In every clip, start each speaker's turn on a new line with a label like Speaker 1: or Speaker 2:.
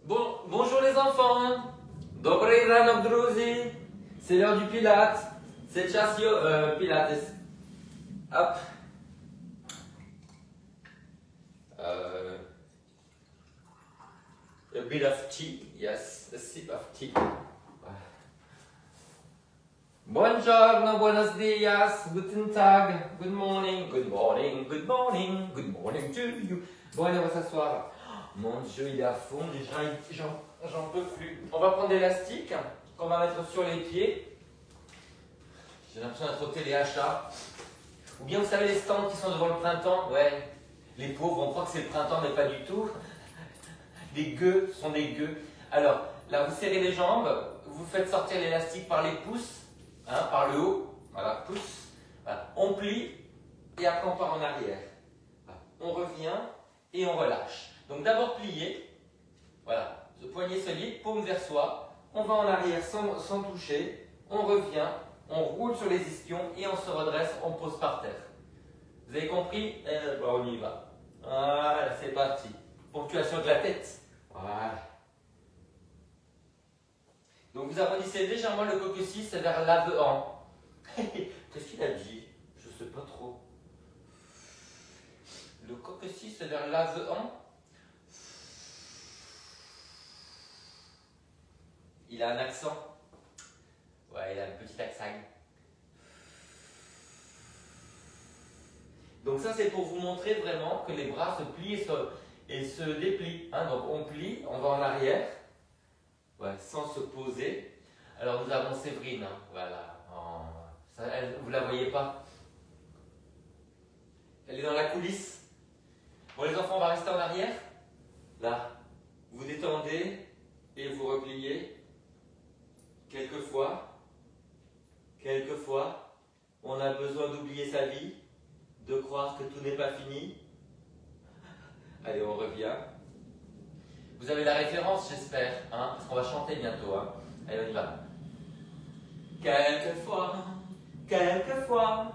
Speaker 1: Bonjour les enfants. Dobry ranok druzy. C'est l'heure du Pilates. C'est Chasio Pilates. Hop. A bit of tea. Yes, a sip of tea. Buongiorno, buenos dias, guten Tag, good morning, good morning, good morning, good morning to you. Bon, allez, on va s'asseoir. Mon Dieu, il est à fond, déjà, j'en peux plus. On va prendre l'élastique qu'on va mettre sur les pieds. J'ai l'impression d'être au téléachat. Ou bien, vous savez, les stands qui sont devant le printemps. Ouais, les pauvres, on croit que c'est le printemps, mais pas du tout. Les gueux sont des gueux. Alors, là, vous serrez les jambes, vous faites sortir l'élastique par les pouces. Hein, par le haut, voilà, pouce, voilà. On plie et après on part en arrière. Voilà. On revient et on relâche. Donc d'abord plier, voilà, le poignet solide, paume vers soi, on va en arrière sans toucher, on revient, on roule sur les ischions et on se redresse, on pose par terre. Vous avez compris? Bon, on y va. Voilà, c'est parti. Ponctuation de la tête. Voilà. Donc vous arrondissez légèrement le coccyx vers l'avant. Qu'est-ce qu'il a dit? Je ne sais pas trop. Le coccyx vers l'avant. Il a un accent. Ouais, il a un petit accent. Donc ça c'est pour vous montrer vraiment que les bras se plient et se déplient. Hein, donc on plie, on va en arrière. Ouais, sans se poser. Alors nous avons Séverine, hein, voilà. Vous la voyez pas? Elle est dans la coulisse. Bon les enfants, on va rester en arrière. Là, vous détendez et vous repliez. Quelquefois, on a besoin d'oublier sa vie, de croire que tout n'est pas fini. Allez, on revient. Vous avez la référence, j'espère, hein, parce qu'on va chanter bientôt. Hein. Allez, on y va. Quelquefois,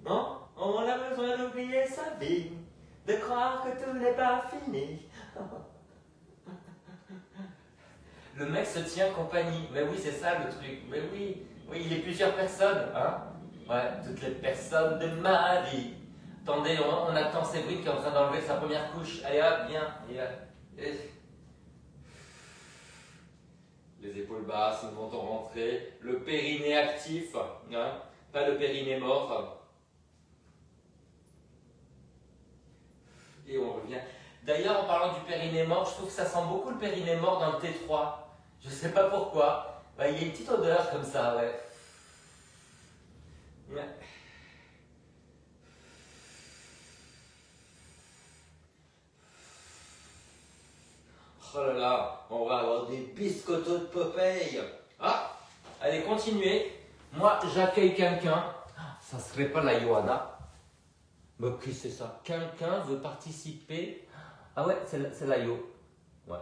Speaker 1: non, on a besoin d'oublier sa vie, de croire que tout n'est pas fini. Le mec se tient compagnie. Mais oui, c'est ça le truc. Mais oui, il est plusieurs personnes. Hein. Ouais, toutes les personnes de ma vie. Attendez, on attend Séverine qui est en train d'enlever sa première couche. Allez hop, viens. Les épaules basses, nous vont rentrer. Le périnée actif, hein, pas le périnée mort. Et on revient. D'ailleurs, en parlant du périnée mort, je trouve que ça sent beaucoup le périnée mort dans le T3. Je ne sais pas pourquoi. Bah, il y a une petite odeur comme ça, ouais. Oh là là, on va avoir des biscottos de Popeye. Ah, allez, continuez. Moi, j'accueille quelqu'un. Ça serait pas la Johanna. Mais qui c'est ça? Quelqu'un veut participer. Ah ouais, c'est la Yo. Ouais.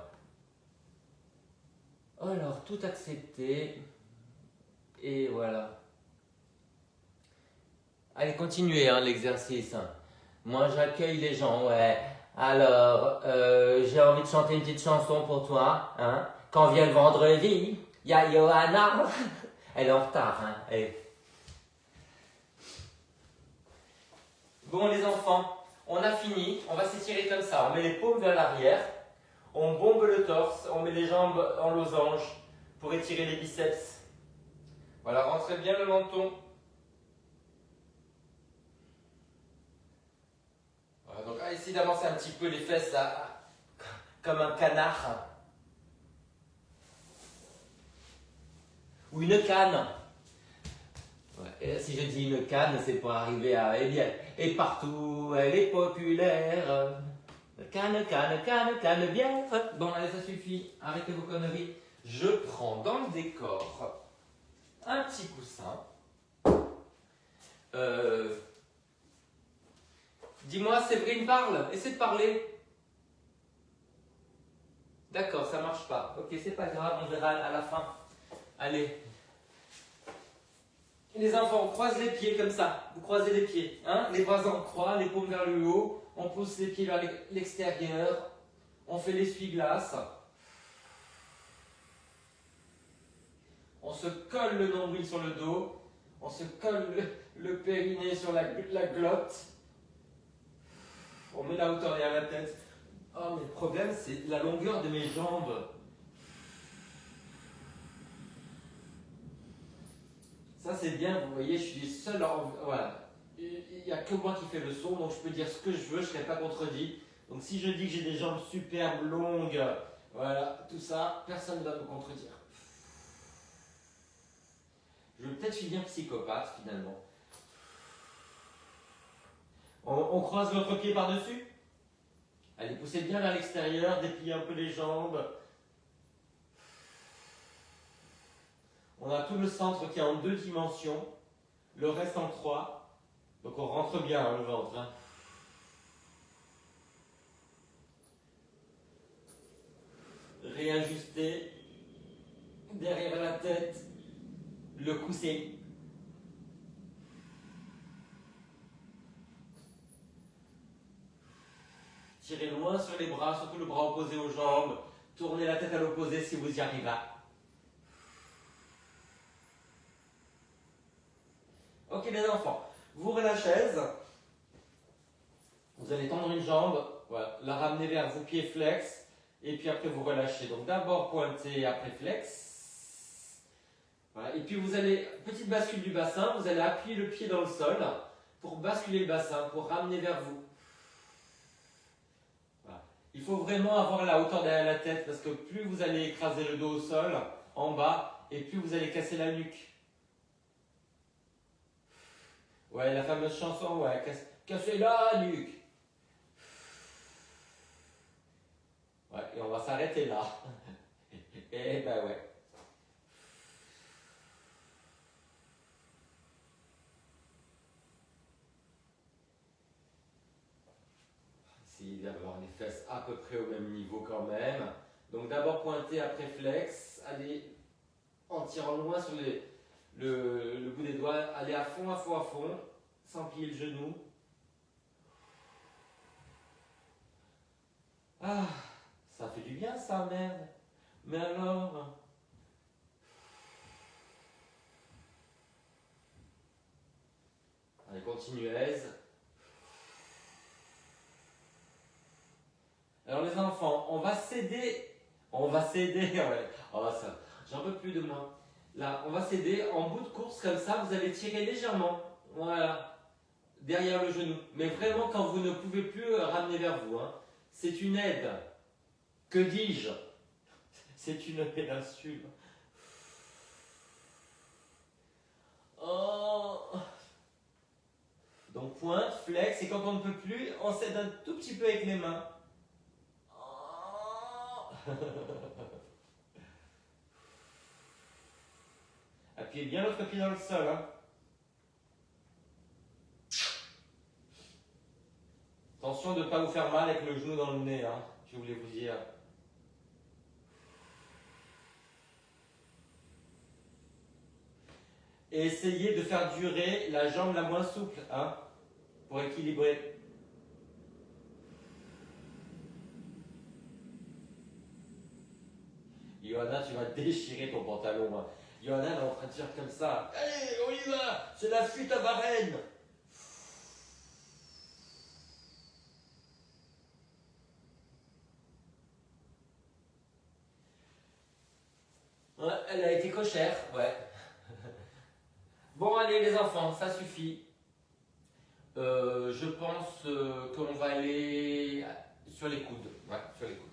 Speaker 1: Alors, tout accepté. Et voilà. Allez, continuez hein, l'exercice. Moi, j'accueille les gens, ouais. Alors, j'ai envie de chanter une petite chanson pour toi. Hein. Quand vient le vendredi, il y a Johanna. Elle est en retard. Hein. Allez. Bon, les enfants, on a fini. On va s'étirer comme ça. On met les paumes vers l'arrière. On bombe le torse. On met les jambes en losange pour étirer les biceps. Voilà, rentrez bien le menton. Donc, essayez d'avancer un petit peu les fesses là, comme un canard. Ou une canne. Ouais. Et si je dis une canne, c'est pour arriver à... Eh bien, et partout, elle est populaire. Canne, bière. Bon, allez, ça suffit. Arrêtez vos conneries. Je prends dans le décor un petit coussin. Dis-moi, Séverine parle. Essaie de parler. D'accord, ça marche pas. Ok, c'est pas grave, on verra à la fin. Allez. Les enfants, on croise les pieds comme ça. Vous croisez les pieds. Hein, les bras en croix, les paumes vers le haut. On pousse les pieds vers l'extérieur. On fait l'essuie-glace. On se colle le nombril sur le dos. On se colle le périnée sur la glotte. On met la hauteur derrière la tête. Oh, mais le problème, c'est la longueur de mes jambes. Ça, c'est bien, vous voyez, je suis seul. Voilà. Il n'y a que moi qui fais le son, donc je peux dire ce que je veux, je ne serai pas contredit. Donc si je dis que j'ai des jambes superbes, longues, voilà, tout ça, personne ne va me contredire. Je vais peut-être finir psychopathe, finalement. On croise l'autre pied par-dessus. Allez, poussez bien vers l'extérieur, dépliez un peu les jambes. On a tout le centre qui est en 2 dimensions, le reste en 3. Donc on rentre bien hein, le ventre. Hein. Réajuster derrière la tête, le coussin. Tirez loin sur les bras, surtout le bras opposé aux jambes. Tournez la tête à l'opposé si vous y arrivez. Ok les enfants, vous ouvrez la chaise. Vous allez tendre une jambe, voilà, la ramener vers vous, pied flex. Et puis après vous relâchez. Donc d'abord pointé, après flex. Voilà. Et puis vous allez, petite bascule du bassin, vous allez appuyer le pied dans le sol pour basculer le bassin, pour ramener vers vous. Voilà. Il faut vraiment avoir la hauteur derrière la tête parce que plus vous allez écraser le dos au sol, en bas, et plus vous allez casser la nuque. Ouais, la fameuse chanson, ouais, casser la nuque. Ouais, et on va s'arrêter là. Et ben ouais. Essayez d'avoir les fesses à peu près au même niveau quand même. Donc d'abord pointer, après flex. Allez en tirant loin sur le bout des doigts. Allez à fond, à fond, à fond. Sans plier le genou. Ah, ça fait du bien ça, merde. Mais alors... Allez, continuez. Alors les enfants, on va céder. On va céder, ouais. Oh, ça, j'en peux plus de moi. Là, on va céder en bout de course comme ça, vous allez tirer légèrement. Voilà. Derrière le genou. Mais vraiment quand vous ne pouvez plus ramener vers vous. Hein. C'est une aide. Que dis-je? C'est une péninsule. Oh. Donc pointe, flex, et quand on ne peut plus, on cède un tout petit peu avec les mains. Oh. Appuyez bien l'autre pied dans le sol. Hein. Attention de ne pas vous faire mal avec le genou dans le nez, hein, je voulais vous dire. Et essayez de faire durer la jambe la moins souple, hein, pour équilibrer. Johanna, tu vas déchirer ton pantalon. Hein. Johanna, elle est en train de faire comme ça. Allez, on y va, c'est la fuite à Varennes. Ouais, elle a été cochère, ouais. Bon, allez les enfants, ça suffit. Je pense qu'on va aller sur les coudes. Ouais, sur les coudes.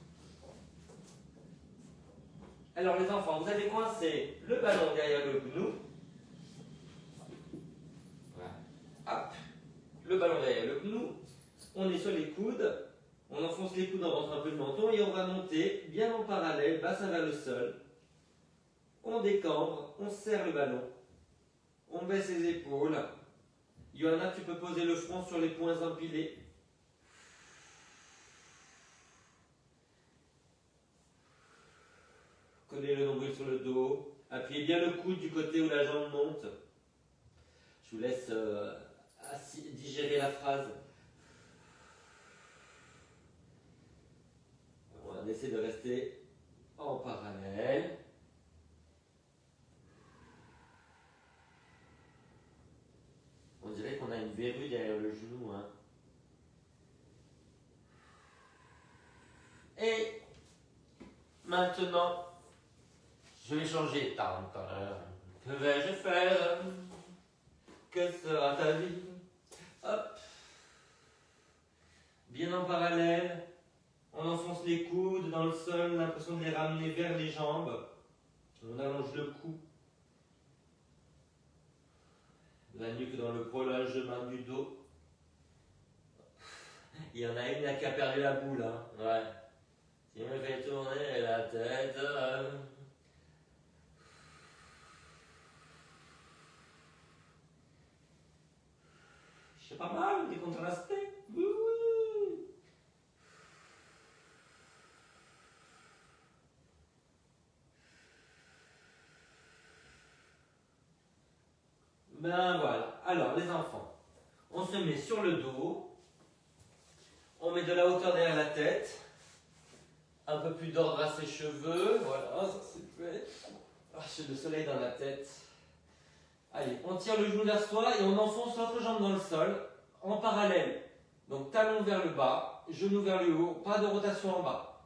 Speaker 1: Alors les enfants, vous allez coincer le ballon derrière le genou. Voilà. Hop, le ballon derrière le genou. On est sur les coudes. On enfonce les coudes, on rentre un peu le menton et on va monter bien en parallèle, bassin vers le sol. On décambre, on serre le ballon. On baisse les épaules. Johanna, tu peux poser le front sur les poings empilés. Collez le nombril sur le dos. Appuyez bien le coude du côté où la jambe monte. Je vous laisse digérer la phrase. On essaie de rester en parallèle. verrue derrière le genou. Hein. Et maintenant, je vais changer. Que vais-je faire? Que sera ta vie? Hop. Bien en parallèle, on enfonce les coudes dans le sol, l'impression de les ramener vers les jambes. On allonge le cou. La nuque dans le prolongement du dos. Il y en a une là qui a perdu la boule. Hein. Ouais. Qui me fait tourner la tête. C'est pas mal, décontrasté. Oui, oui. Ben voilà. Alors, les enfants, on se met sur le dos. On met de la hauteur derrière la tête. Un peu plus d'ordre à ses cheveux. Voilà, ça c'est fait. Ah, j'ai le soleil dans la tête. Allez, on tire le genou vers soi et on enfonce l'autre jambe dans le sol en parallèle. Donc talon vers le bas, genou vers le haut, pas de rotation en bas.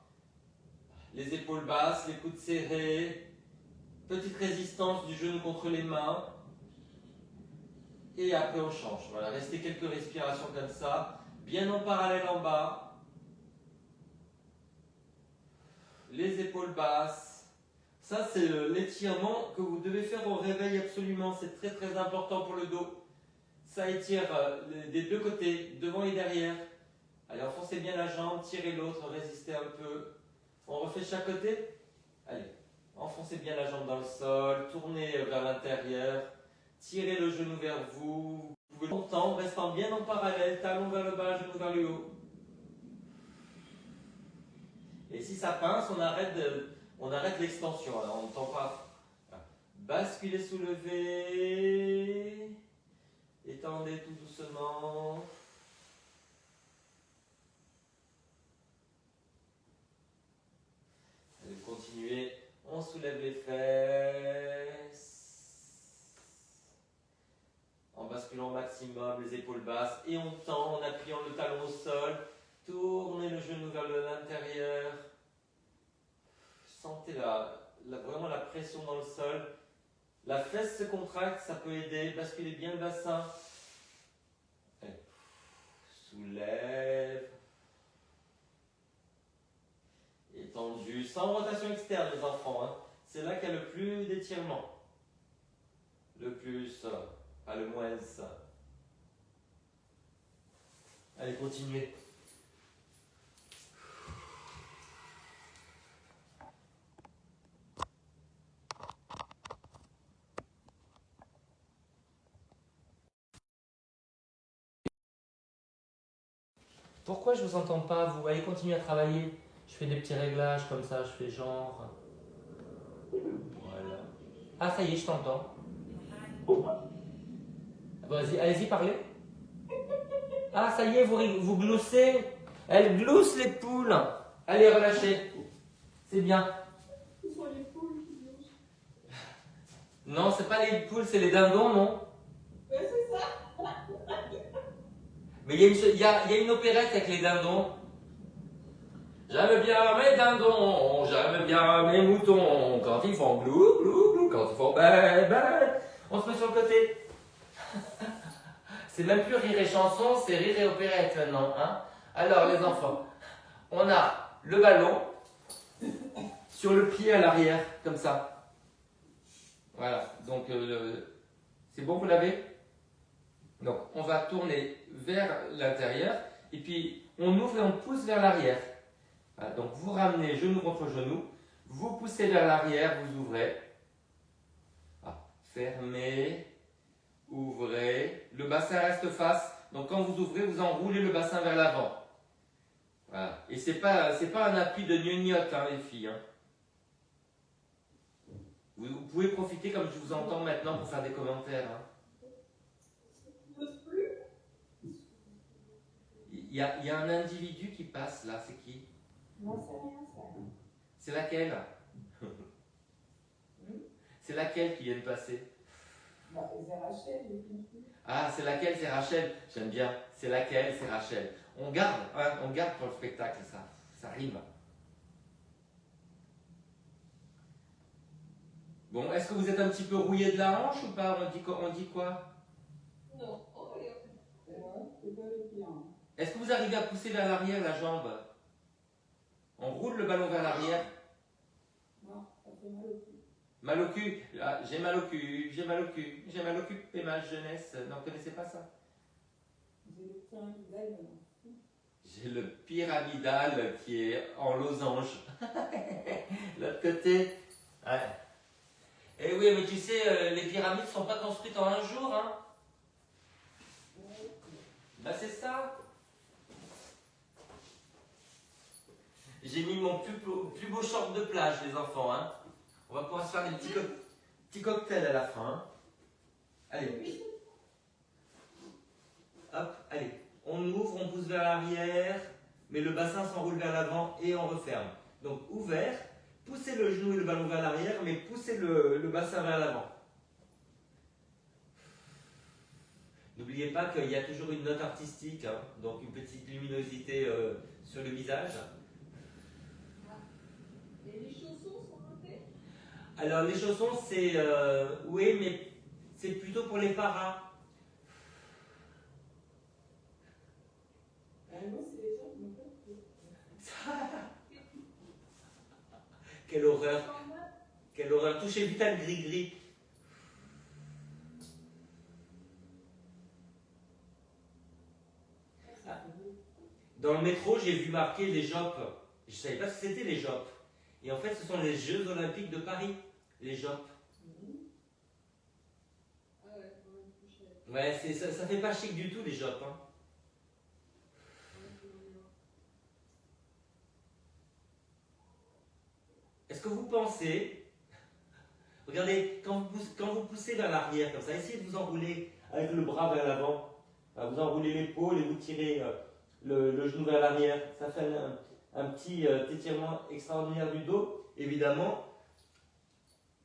Speaker 1: Les épaules basses, les coudes serrés, petite résistance du genou contre les mains. Et après on change. Voilà, restez quelques respirations comme ça, bien en parallèle en bas. Les épaules basses. Ça, c'est l'étirement que vous devez faire au réveil absolument. C'est très très important pour le dos. Ça étire des deux côtés, devant et derrière. Allez, enfoncez bien la jambe, tirez l'autre, résistez un peu. On refait chaque côté. Allez, enfoncez bien la jambe dans le sol, tournez vers l'intérieur, tirez le genou vers vous. Vous pouvez longtemps, restant bien en parallèle, talon vers le bas, genou vers le haut. Et si ça pince, on arrête l'extension. Alors on ne tend pas. Basculez, soulevez. Étendez tout doucement. Allez, continuez. On soulève les fesses. En basculant au maximum, les épaules basses. Et on tend en appuyant le talon au sol. Tournez le genou vers l'intérieur. Sentez vraiment la pression dans le sol. La fesse se contracte, ça peut aider. Basculez bien le bassin. Allez. Soulève. Étendu, sans rotation externe les enfants. Hein. C'est là qu'il y a le plus d'étirement. Le plus, pas le moins. Allez, continuez. Pourquoi je vous entends pas, vous? Allez, continuez à travailler. Je fais des petits réglages comme ça, je fais genre. Voilà. Ah, ça y est, je t'entends. Vas-y, allez-y, parlez. Ah, ça y est, vous gloussez. Elles gloussent les poules. Allez, relâchez. C'est bien.
Speaker 2: Ce sont les poules qui gloussent.
Speaker 1: Non, c'est pas les poules, c'est les dindons, non?
Speaker 2: Ouais, c'est ça.
Speaker 1: Mais il y a une opérette avec les dindons. J'aime bien mes dindons, j'aime bien mes moutons, quand ils font glou, glou, glou, quand ils font bé, bé. On se met sur le côté. C'est même plus rire et chanson, c'est rire et opérette maintenant. Hein. Alors les enfants, on a le ballon sur le pied à l'arrière, comme ça. Voilà, donc c'est bon, vous l'avez? Donc on va tourner vers l'intérieur, et puis on ouvre et on pousse vers l'arrière. Voilà, donc vous ramenez genou contre genou, vous poussez vers l'arrière, vous ouvrez. Ah, fermez, ouvrez. Le bassin reste face, donc quand vous ouvrez, vous enroulez le bassin vers l'avant. Voilà. Et c'est pas un appui de gnognotte, hein, les filles. Hein. Vous pouvez profiter comme je vous entends maintenant pour faire des commentaires. Hein. Il y a un individu qui passe là, c'est qui?
Speaker 2: Non, c'est rien, ça.
Speaker 1: C'est laquelle? C'est laquelle qui vient de passer?
Speaker 2: Bah, c'est Rachel, j'ai compris.
Speaker 1: Ah, c'est laquelle, c'est Rachel. J'aime bien. C'est laquelle, c'est Rachel. On garde, hein, on garde pour le spectacle, ça. Ça rime. Bon, est-ce que vous êtes un petit peu rouillé de la hanche ou pas? On dit quoi?
Speaker 2: Non, oh, regarde. C'est vrai, c'est pas le pire.
Speaker 1: Est-ce que vous arrivez à pousser vers l'arrière la jambe? On roule le ballon vers l'arrière.
Speaker 2: Non, ça fait mal au cul.
Speaker 1: Mal au cul. Ah, j'ai mal au cul, j'ai mal au cul, j'ai mal au cul et ma jeunesse. Non, vous connaissez pas ça?
Speaker 2: J'ai le pyramidal maintenant.
Speaker 1: J'ai le pyramidal qui est en losange. L'autre côté. Ouais. Eh oui, mais tu sais, les pyramides ne sont pas construites en un jour, hein. Bah c'est ça. J'ai mis mon plus beau short de plage, les enfants, hein. On va pouvoir se faire des petits cocktails à la fin. Hein. Allez. Hop, allez. On ouvre, on pousse vers l'arrière, mais le bassin s'enroule vers l'avant et on referme. Donc ouvert, poussez le genou et le ballon vers l'arrière, mais poussez le bassin vers l'avant. N'oubliez pas qu'il y a toujours une note artistique, hein, donc une petite luminosité sur le visage.
Speaker 2: Et les chaussons sont montées?
Speaker 1: Alors les chaussons, c'est... oui, mais c'est plutôt pour les paras.
Speaker 2: Moi, c'est les gens qui m'ont pas.
Speaker 1: Quelle horreur. Quelle horreur. Touchez vite à le gris-gris. Dans le métro, j'ai vu marquer les JOP. Je ne savais pas ce que c'était les JOP. Et en fait, ce sont les Jeux Olympiques de Paris, les JOP.
Speaker 2: Ah ouais, quand même plus cher.
Speaker 1: Ouais, ça fait pas chic du tout, les JOP. Hein. Est-ce que vous pensez... Regardez, quand vous poussez vers l'arrière, comme ça, essayez de vous enrouler avec le bras vers l'avant. Vous enroulez l'épaule et vous tirez le genou vers l'arrière. Ça fait un petit étirement extraordinaire du dos. Évidemment,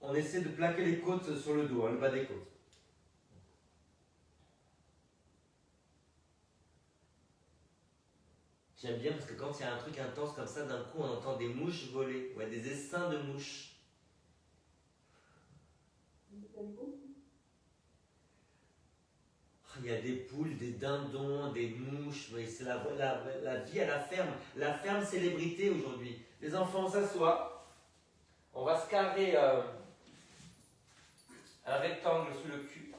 Speaker 1: on essaie de plaquer les côtes sur le dos, hein, le bas des côtes. J'aime bien parce que quand il y a un truc intense comme ça, d'un coup on entend des mouches voler, ouais, des essaims de mouches. Il y a des poules, des dindons, des mouches, mais c'est la vie à la ferme célébrité aujourd'hui. Les enfants s'assoient, on va se carrer un rectangle sous le cul.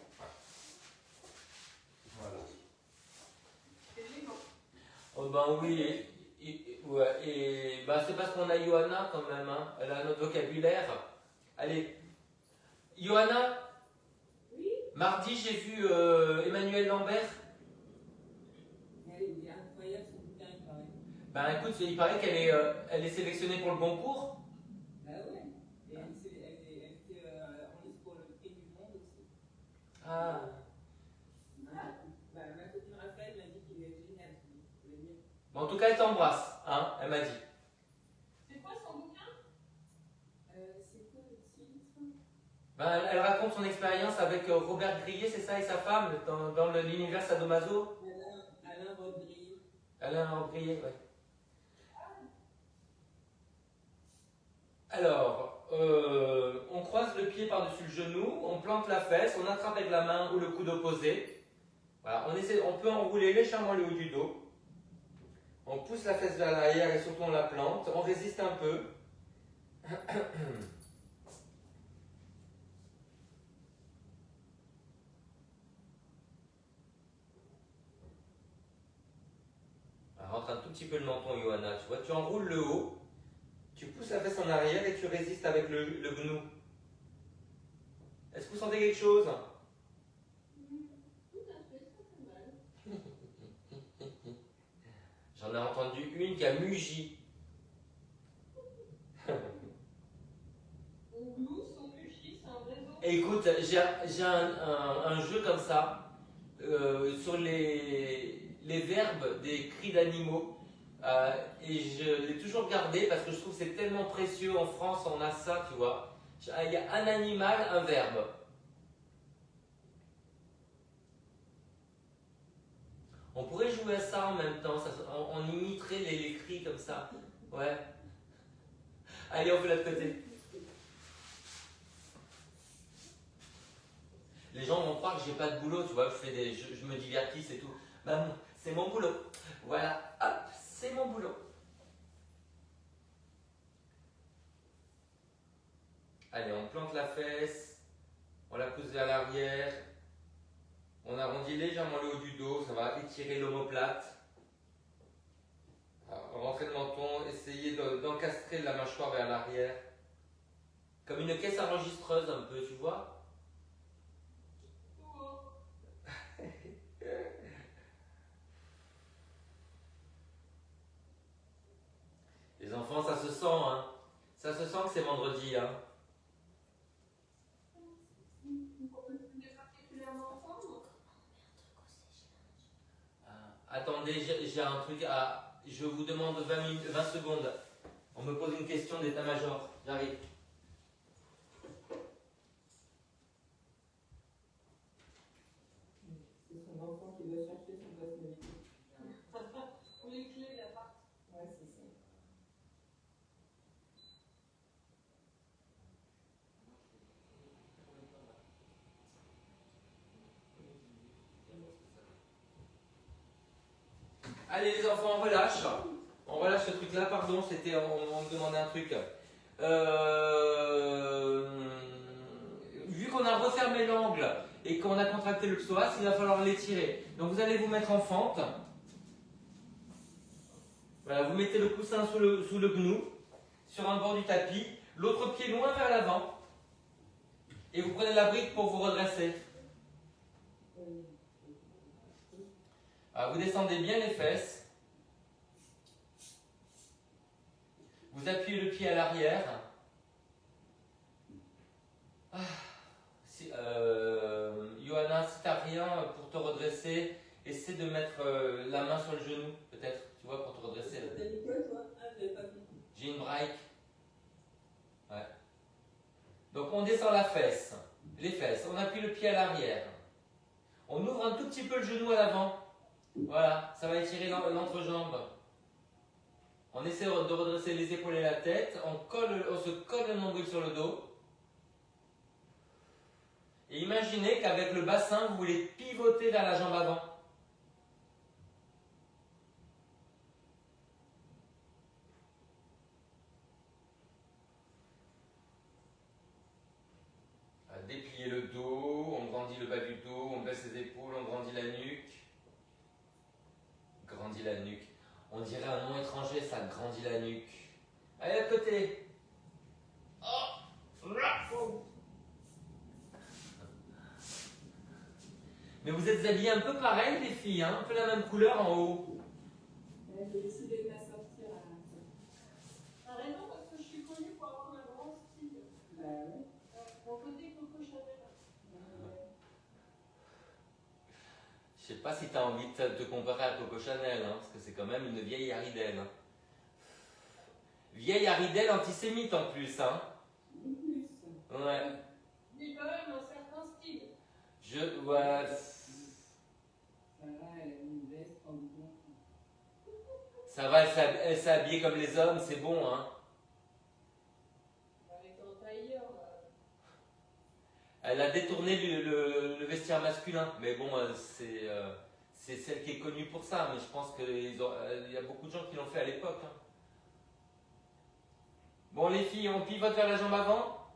Speaker 1: Voilà. Oh ben oui, et ben c'est parce qu'on a Johanna quand même, hein. Elle a notre vocabulaire. Allez, Johanna,
Speaker 2: Oui.
Speaker 1: mardi j'ai vu Emmanuel Lambert.
Speaker 2: Elle est incroyable, son bouquin, il paraît.
Speaker 1: Ben écoute, il paraît elle est sélectionnée pour le concours.
Speaker 2: Bah ouais. Et elle était en liste pour le prix du monde aussi.
Speaker 1: Ah.
Speaker 2: Bah, ma copine Raphaël m'a dit qu'il est génial.
Speaker 1: Bon, en tout cas, elle t'embrasse, hein, elle m'a dit.
Speaker 2: C'est quoi son bouquin? C'est quoi le titre?
Speaker 1: Ben, elle raconte son expérience avec Robert Grillet, c'est ça, et sa femme, dans l'univers sadomaso.
Speaker 2: Alain Rodrigue.
Speaker 1: Alain Grillet, ouais. Alors, on croise le pied par-dessus le genou, on plante la fesse, on attrape avec la main ou le coude opposé. Voilà, on peut enrouler légèrement le haut du dos. On pousse la fesse vers l'arrière et surtout on la plante. On résiste un peu. Rentre un tout petit peu le menton, Johanna. Tu vois, tu enroules le haut, tu pousses la fesse en arrière et tu résistes avec le genou. Est-ce que vous sentez quelque chose?
Speaker 2: Tout à fait, ça fait mal.
Speaker 1: J'en ai entendu une qui a mugi.
Speaker 2: On glousse, on mugit, c'est un réseau.
Speaker 1: Écoute, j'ai un jeu comme ça sur les verbes des cris d'animaux. Et je l'ai toujours gardé parce que je trouve que c'est tellement précieux. En France, on a ça, tu vois. Il y a un animal, un verbe. On pourrait jouer à ça en même temps, on imiterait les cris comme ça. Ouais. Allez, on fait l'autre côté. Les gens vont croire que j'ai pas de boulot, tu vois, je me divertis, c'est tout. Ben, c'est mon boulot. Voilà, hop, c'est mon boulot. Allez, on plante la fesse, on la pousse vers l'arrière, on arrondit légèrement le haut du dos, ça va étirer l'omoplate. Rentrez le menton, essayez d'encastrer la mâchoire vers l'arrière. Comme une caisse enregistreuse un peu, tu vois. Les enfants, ça se sent, hein. Ça se sent que c'est vendredi, hein. Attendez, j'ai un truc à... Je vous demande 20 secondes. On me pose une question d'état-major. J'arrive.
Speaker 2: C'est son enfant qui doit chercher son personnalité. Pour les clés d'appart. Ouais, c'est ça.
Speaker 1: Allez les enfants, on relâche. On relâche ce truc-là, pardon, c'était, on me demandait un truc. Vu qu'on a refermé l'angle et qu'on a contracté le psoas, il va falloir l'étirer. Donc vous allez vous mettre en fente. Voilà, vous mettez le coussin sous le genou, sur un bord du tapis, l'autre pied loin vers l'avant. Et vous prenez la brique pour vous redresser. Alors, vous descendez bien les fesses. Vous appuyez le pied à l'arrière. Johanna, si tu n'as rien pour te redresser, essaie de mettre la main sur le genou, peut-être, tu vois, pour te redresser.
Speaker 2: T'as dit quoi, toi? Ah, je l'avais pas vu.
Speaker 1: J'ai une brique. Ouais. Donc on descend la fesse, les fesses, on appuie le pied à l'arrière. On ouvre un tout petit peu le genou à l'avant. Voilà, ça va étirer l'entrejambe. On essaie de redresser les épaules et la tête. On se colle le nombril sur le dos. Et imaginez qu'avec le bassin, vous voulez pivoter vers la jambe avant. Dépliez le dos, on grandit le bas du dos, on baisse les épaules, on grandit la nuque. Grandit la nuque. On dirait un nom étranger, ça grandit la nuque. Allez, à côté. Oh. Mais vous êtes habillés un peu pareil, les filles, hein, un peu la même couleur en haut.
Speaker 2: J'ai décidé de la sortir à... T'as raison, parce que je suis connue pour avoir un grand style. Bah oui. Mon côté Coco Chanel.
Speaker 1: Je sais pas si tu as envie de te comparer à Coco Chanel, hein, parce que c'est quand même une vieille Haridelle. Hein. Vieille Haridelle antisémite en plus, hein.
Speaker 2: En plus.
Speaker 1: Ouais.
Speaker 2: Mais quand même un certain style.
Speaker 1: Ouais.
Speaker 2: Ça va, elle a une veste en blanc.
Speaker 1: Ça va, elle s'est habillée comme les hommes, c'est bon, hein.
Speaker 2: Avec un tailleur.
Speaker 1: Elle a détourné le vestiaire masculin, mais bon, c'est celle qui est connue pour ça, mais je pense qu'il y a beaucoup de gens qui l'ont fait à l'époque. Hein. Bon, les filles, on pivote vers la jambe avant.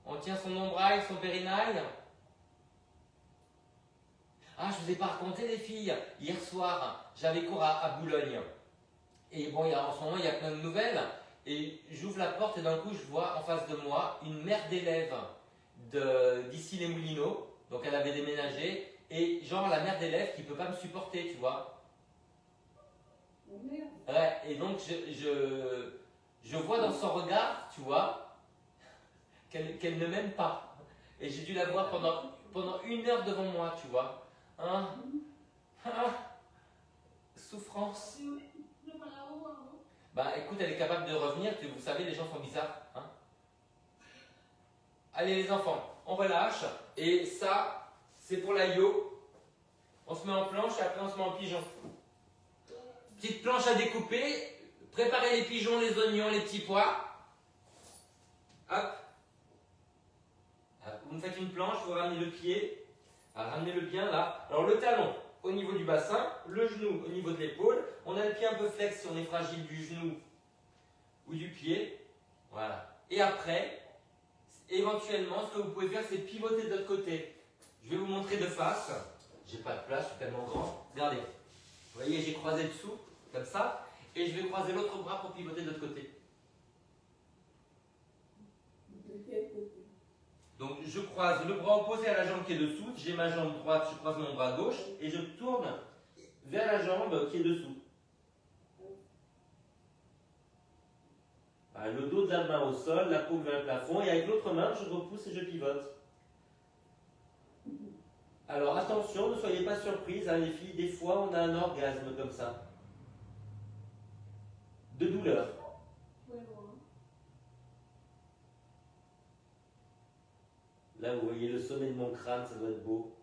Speaker 1: On tient son nombril, son périnail. Ah, je vous ai pas raconté, les filles. Hier soir, j'avais cours à Boulogne. Et bon, en ce moment, il y a plein de nouvelles. Et j'ouvre la porte et d'un coup, je vois en face de moi une mère d'élèves d'ici les Moulineaux. Donc, elle avait déménagé. Et genre, la mère d'élèves qui ne peut pas me supporter, tu vois.
Speaker 2: Oh merde.
Speaker 1: Ouais, et donc, je vois dans son regard, tu vois, qu'elle ne m'aime pas. Et j'ai dû la voir pendant 1 heure devant moi, tu vois. Hein? Souffrance. Bah écoute, elle est capable de revenir, vous savez, les gens sont bizarres. Hein? Allez les enfants, on relâche. Et ça, c'est pour la yo. On se met en planche et après on se met en pigeon. Petite planche à découper. Préparez les pigeons, les oignons, les petits pois. Hop. Vous me faites une planche, vous ramenez le pied. Ramenez-le bien là. Alors le talon au niveau du bassin, le genou au niveau de l'épaule. On a le pied un peu flex si on est fragile du genou ou du pied. Voilà. Et après, éventuellement, ce que vous pouvez faire, c'est pivoter de l'autre côté. Je vais vous montrer de face. J'ai pas de place, je suis tellement grand. Regardez. Vous voyez, j'ai croisé dessous, comme ça. Et je vais croiser l'autre bras pour pivoter de l'autre côté. Donc je croise le bras opposé à la jambe qui est dessous. J'ai ma jambe droite, je croise mon bras gauche. Et je tourne vers la jambe qui est dessous. Le dos de la main au sol, la paume vers le plafond. Et avec l'autre main, je repousse et je pivote. Alors attention, ne soyez pas surprises, hein, les filles, des fois on a un orgasme comme ça. De douleur. Là vous voyez le sommet de mon crâne, ça doit être beau.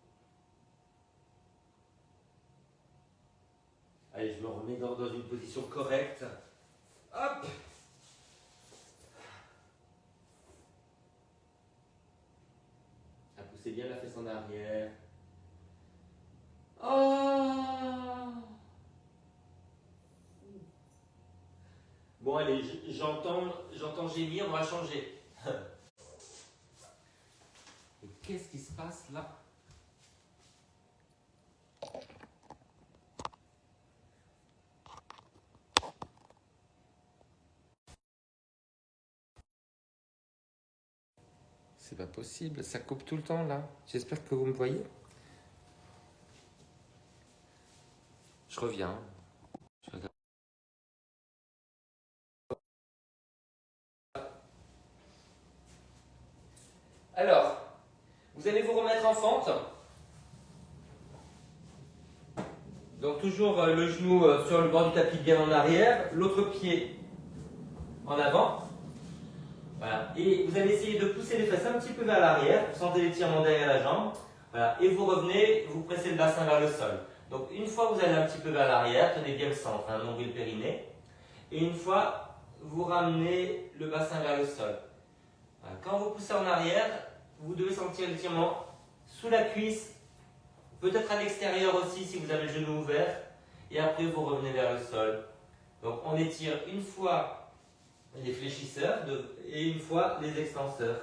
Speaker 1: Allez, je me remets dans une position correcte. Hop! Poussez bien la fesse en arrière. Oh! Bon allez, j'entends gémir, on va changer. Et qu'est-ce qui se passe là? C'est pas possible, ça coupe tout le temps là. J'espère que vous me voyez. Je reviens. Je regarde. Alors, vous allez vous remettre en fente. Donc toujours le genou sur le bord du tapis bien en arrière, l'autre pied en avant. Voilà. Et vous allez essayer de pousser les fesses un petit peu vers l'arrière, vous sentez l'étirement derrière la jambe. Voilà. Et vous revenez, vous pressez le bassin vers le sol. Donc une fois vous allez un petit peu vers l'arrière, tenez bien le centre, hein, nombril périnée. Et une fois, vous ramenez le bassin vers le sol. Voilà. Quand vous poussez en arrière, vous devez sentir l'étirement sous la cuisse, peut-être à l'extérieur aussi si vous avez le genou ouvert. Et après vous revenez vers le sol. Donc on étire une fois les fléchisseurs et une fois les extenseurs.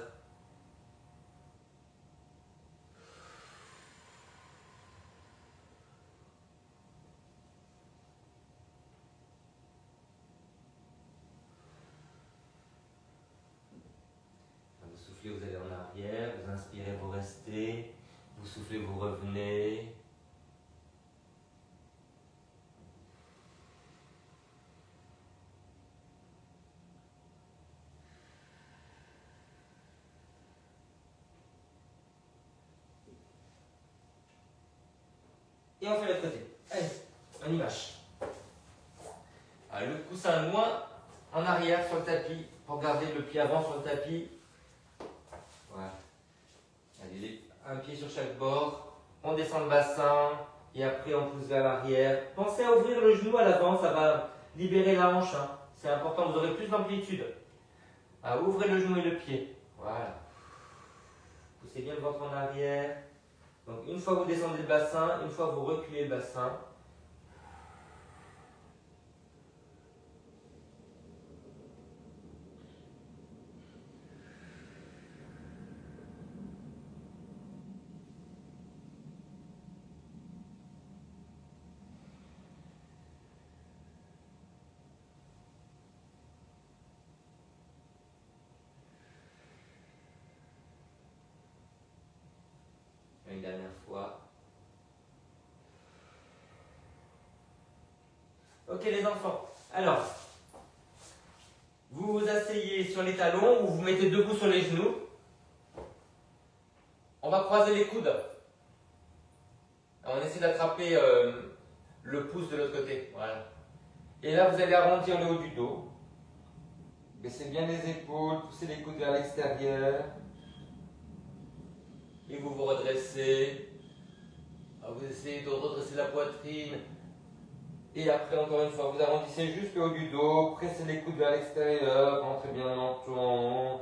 Speaker 1: Vous soufflez, vous allez en arrière, vous inspirez, vous restez, vous soufflez, vous revenez. Et on fait l'autre côté. Allez, on y marche. Le coussin loin en arrière sur le tapis pour garder le pied avant sur le tapis. Voilà. Allez, un pied sur chaque bord. On descend le bassin et après on pousse vers l'arrière. Pensez à ouvrir le genou à l'avant, ça va libérer la hanche. Hein. C'est important, vous aurez plus d'amplitude. Ouvrez le genou et le pied. Voilà. Poussez bien le ventre en arrière. Donc une fois vous descendez le bassin, une fois vous reculez le bassin. Une dernière fois. Ok les enfants. Alors, vous vous asseyez sur les talons ou vous mettez debout sur les genoux. On va croiser les coudes. On essaie d'attraper le pouce de l'autre côté. Voilà. Et là, vous allez arrondir le haut du dos. Baissez bien les épaules, poussez les coudes vers l'extérieur. Et vous vous redressez. Vous essayez de redresser la poitrine. Et après, encore une fois, vous arrondissez juste le haut du dos, pressez les coudes vers l'extérieur, rentrez bien le menton.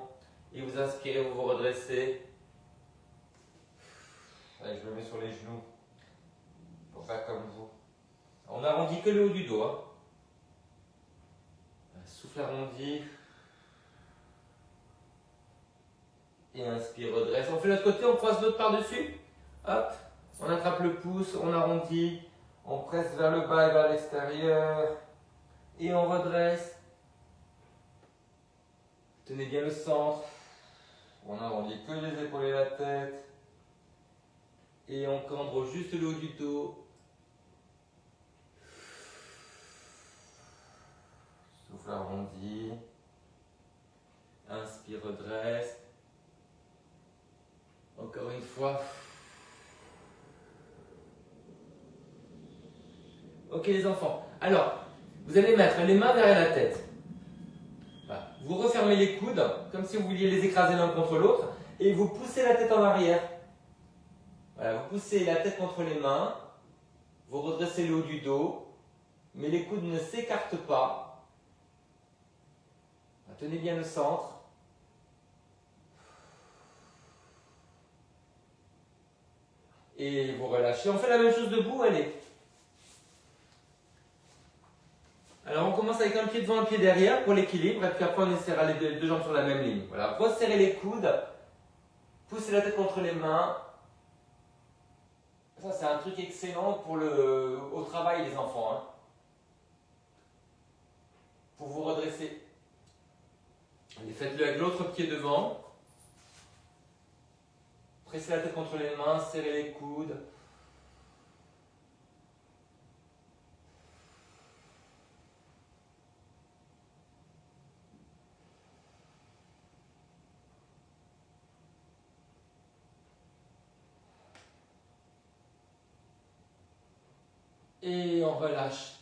Speaker 1: Et vous inspirez, vous vous redressez. Allez, je me mets sur les genoux. Pour faire comme vous. On n'arrondit que le haut du dos. Hein. Souffle arrondi. Et inspire, redresse. On fait l'autre côté, on croise l'autre par-dessus. Hop, on attrape le pouce, on arrondit. On presse vers le bas et vers l'extérieur. Et on redresse. Tenez bien le centre. On arrondit que les épaules et la tête. Et on cambre juste le haut du dos. Souffle arrondi. Inspire, redresse. Encore une fois. Ok les enfants. Alors, vous allez mettre les mains derrière la tête. Voilà. Vous refermez les coudes, comme si vous vouliez les écraser l'un contre l'autre. Et vous poussez la tête en arrière. Voilà, vous poussez la tête contre les mains. Vous redressez le haut du dos. Mais les coudes ne s'écartent pas. Tenez bien le centre. Et vous relâchez. On fait la même chose debout, allez. Alors on commence avec un pied devant, un pied derrière pour l'équilibre. Et puis après on essaiera les deux jambes sur la même ligne. Voilà, resserrez les coudes. Poussez la tête contre les mains. Ça c'est un truc excellent pour au travail les enfants. Hein. Pour vous redresser. Allez, faites-le avec l'autre pied devant. Pressez la tête contre les mains, serrez les coudes. Et on relâche.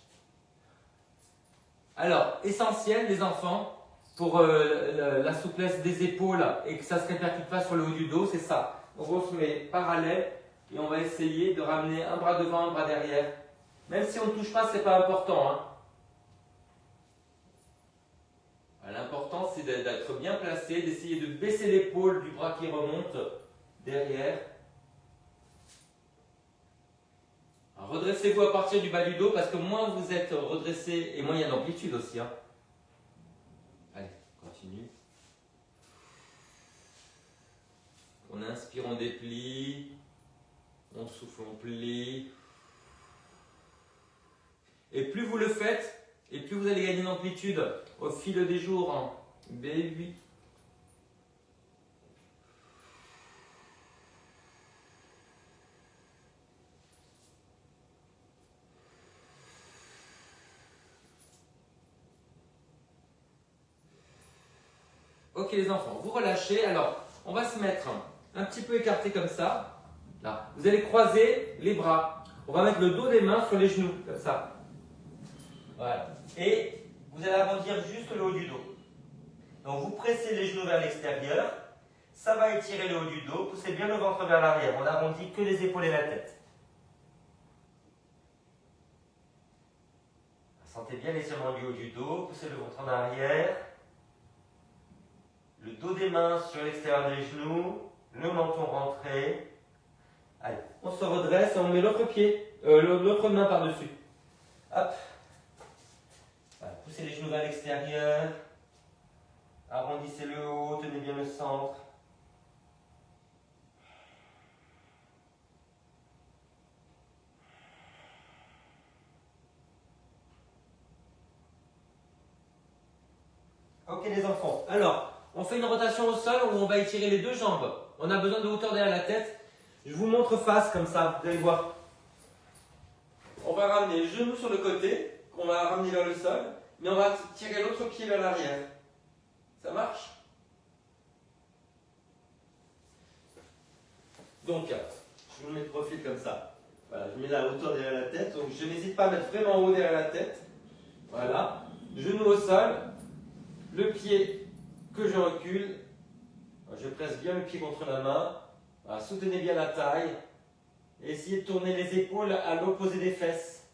Speaker 1: Alors, essentiel les enfants, pour la souplesse des épaules et que ça ne se répercute pas sur le haut du dos, c'est ça. Donc on se met parallèle et on va essayer de ramener un bras devant, un bras derrière. Même si on ne touche pas, ce n'est pas important. Hein. L'important c'est d'être bien placé, d'essayer de baisser l'épaule du bras qui remonte derrière. Redressez-vous à partir du bas du dos parce que moins vous êtes redressé et moins il y a d'amplitude aussi. Hein. Allez, continue. On inspire, on déplie. On souffle, on plie. Et plus vous le faites, et plus vous allez gagner d'amplitude au fil des jours en B8. Ok les enfants, vous relâchez. Alors, on va se mettre un petit peu écarté comme ça. Là, vous allez croiser les bras. On va mettre le dos des mains sur les genoux, comme ça. Voilà. Et vous allez arrondir juste le haut du dos. Donc vous pressez les genoux vers l'extérieur. Ça va étirer le haut du dos. Poussez bien le ventre vers l'arrière. On n'arrondit que les épaules et la tête. Sentez bien l'étirement du haut du dos. Poussez le ventre en arrière. Le dos des mains sur l'extérieur des genoux. Le menton rentré. Allez, on se redresse et on met l'autre pied, l'autre main par-dessus. Hop. Voilà, poussez les genoux vers l'extérieur. Arrondissez le haut, tenez bien le centre. Ok les enfants, alors on fait une rotation au sol où on va étirer les deux jambes. On a besoin de hauteur derrière la tête. Je vous montre face comme ça, vous allez voir. On va ramener les genoux sur le côté, qu'on va ramener vers le sol, mais on va tirer l'autre pied vers l'arrière. Ça marche? Donc, je me mets de profil comme ça. Voilà, je mets la hauteur derrière la tête, donc je n'hésite pas à mettre vraiment haut derrière la tête. Voilà, genou au sol, le pied que je recule, je presse bien le pied contre la main, voilà, soutenez bien la taille, Essayez de tourner les épaules à l'opposé des fesses.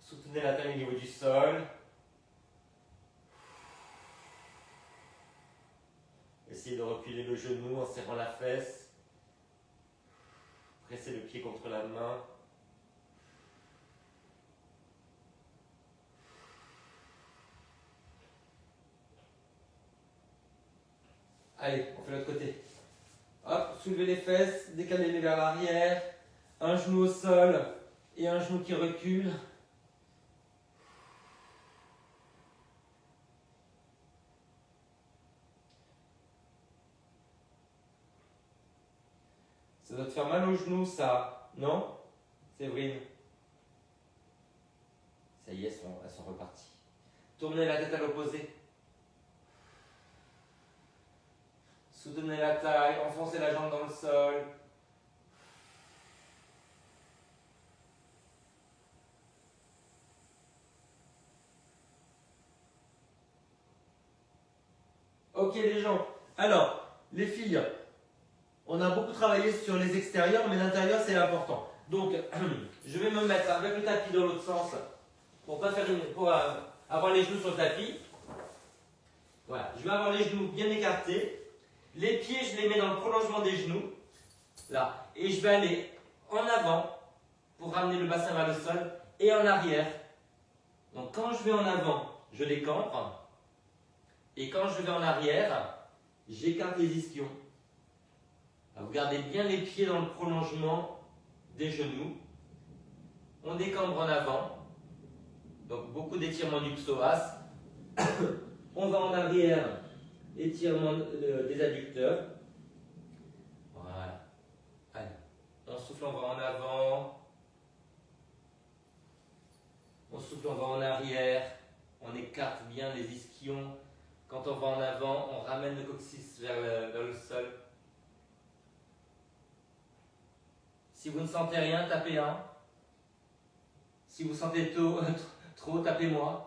Speaker 1: Soutenez la taille au niveau du sol. Essayez de reculer le genou en serrant la fesse. Pressez le pied contre la main. Allez, on fait l'autre côté. Hop, soulevez les fesses, décalez-les vers l'arrière. Un genou au sol et un genou qui recule. Ça doit te faire mal au genou, ça, non, Séverine? Ça y est, elles sont reparties. Tournez la tête à l'opposé. Soutenez la taille, enfoncez la jambe dans le sol. Ok les gens, alors les filles, on a beaucoup travaillé sur les extérieurs, mais l'intérieur c'est important. Donc je vais me mettre avec le tapis dans l'autre sens pour avoir les genoux sur le tapis. Voilà, je vais avoir les genoux bien écartés. Les pieds, je les mets dans le prolongement des genoux. Là. Et je vais aller en avant pour ramener le bassin vers le sol et en arrière. Donc quand je vais en avant, je décambre. Et quand je vais en arrière, j'écarte les ischions. Alors, vous gardez bien les pieds dans le prolongement des genoux. On décambre en avant. Donc beaucoup d'étirements du psoas. On va en arrière, étirement des adducteurs. Voilà. Allez. On souffle, on va en avant. On souffle, on va en arrière. On écarte bien les ischions. Quand on va en avant, on ramène le coccyx vers le sol. Si vous ne sentez rien, tapez 1. Si vous sentez trop, tapez-moi.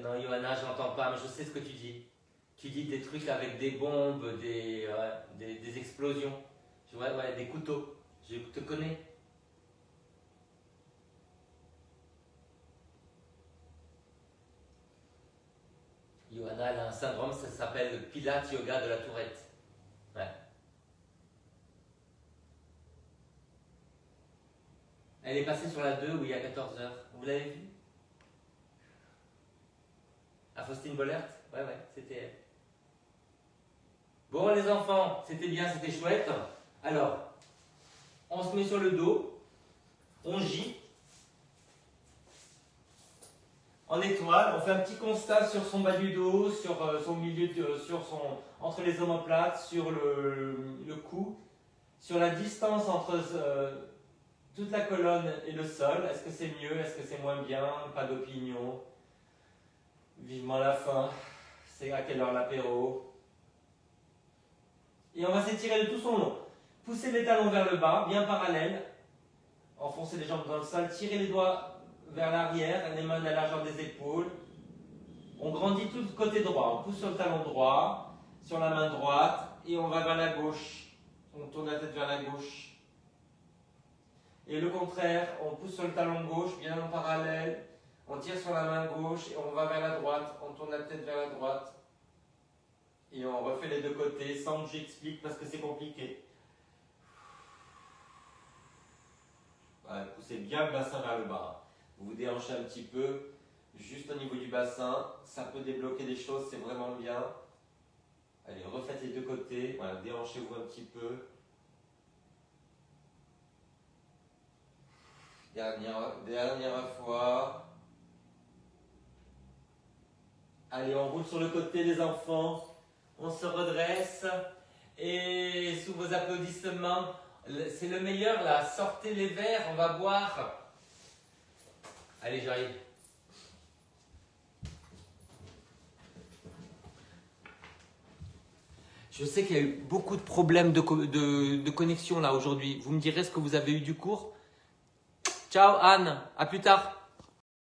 Speaker 1: Non, Johanna, je n'entends pas, mais je sais ce que tu dis. Tu dis des trucs avec des bombes, des explosions. Tu vois, ouais, des couteaux. Je te connais. Johanna, elle a un syndrome, ça s'appelle le Pilates Yoga de la Tourette. Ouais. Elle est passée sur la 2, oui, à 14 h. Vous l'avez vue? À Faustine Bollert? Ouais, c'était elle. Bon, les enfants, c'était bien, c'était chouette. Alors, on se met sur le dos, on gît. En étoile, on fait un petit constat sur son bas du dos, sur son milieu, entre les omoplates, sur le cou, sur la distance entre toute la colonne et le sol. Est-ce que c'est mieux? Est-ce que c'est moins bien? Pas d'opinion. Vivement la fin. C'est à quelle heure l'apéro? Et on va s'étirer de tout son long. Poussez les talons vers le bas, bien parallèles. Enfoncez les jambes dans le sol, tirez les doigts vers l'arrière, les mains à la largeur des épaules. On grandit tout le côté droit. On pousse sur le talon droit, sur la main droite, et on va vers la gauche. On tourne la tête vers la gauche. Et le contraire, on pousse sur le talon gauche, bien en parallèle. On tire sur la main gauche et on va vers la droite. On tourne la tête vers la droite. Et on refait les deux côtés sans que j'explique parce que c'est compliqué. Voilà, poussez bien le bassin vers le bas. Vous vous déhanchez un petit peu, juste au niveau du bassin. Ça peut débloquer des choses, c'est vraiment bien. Allez, refaites les deux côtés. Voilà, déhanchez-vous un petit peu. Dernière fois. Allez, on roule sur le côté les enfants. On se redresse. Et sous vos applaudissements, c'est le meilleur là. Sortez les verres, on va boire. Allez, j'arrive. Je sais qu'il y a eu beaucoup de problèmes de connexion là aujourd'hui. Vous me direz ce que vous avez eu du cours. Ciao Anne, à plus tard.